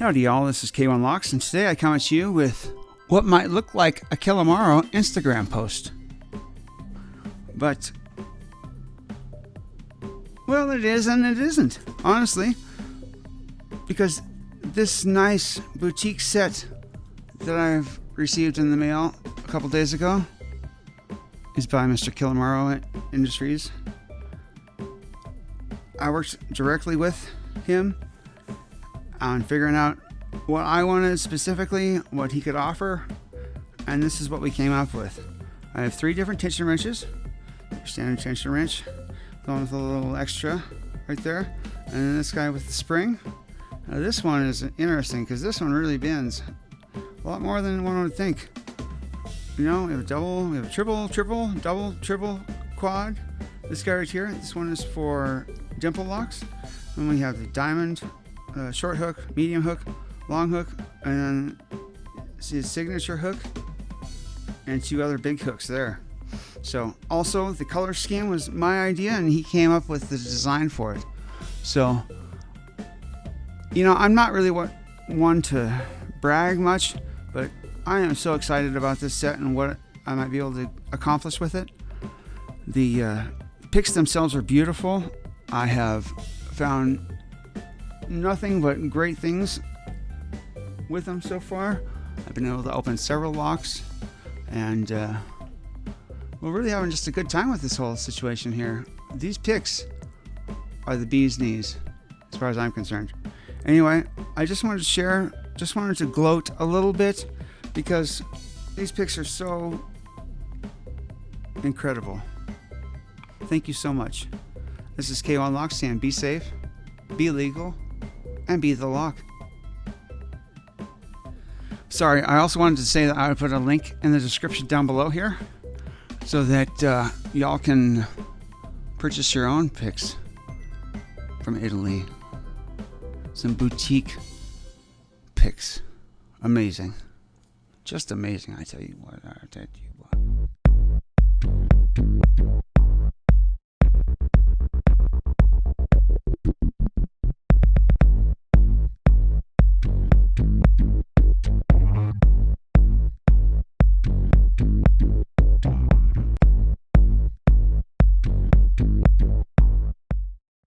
Howdy y'all, this is K1 Locks, and today I come at you with what might look like a Killermaru Instagram post. But, well, it is and it isn't, honestly. Because this nice boutique set that I've received in the mail a couple days ago is by Mr. Killermaru Industries. I worked directly with him on figuring out what I wanted specifically, what he could offer, and this is what we came up with. I have 3 different tension wrenches. Standard tension wrench, going with a little extra right there, and then this guy with the spring. Now this one is interesting because this one really bends a lot more than one would think. You know, we have a double, we have a triple, double, triple, quad. This guy right here, this one is for dimple locks. And we have the diamond, short hook, medium hook, long hook, and then see his signature hook and 2 other big hooks there. So also the color scheme was my idea and he came up with the design for it. So, you know, I'm not really one to brag much, but I am so excited about this set and what I might be able to accomplish with it. The picks themselves are beautiful. I have found nothing but great things with them so far. I've been able to open several locks, and we're really having just a good time with this whole situation here. These picks are the bee's knees as far as I'm concerned. Anyway, I just wanted to share, just wanted to gloat a little bit because these picks are so incredible. Thank you so much. This is K1 Locks saying be safe, be legal, and be the lock. Sorry, I also wanted to say that I would put a link in the description down below here so that y'all can purchase your own picks from Italy. Some boutique picks. Amazing. Just amazing, I tell you what.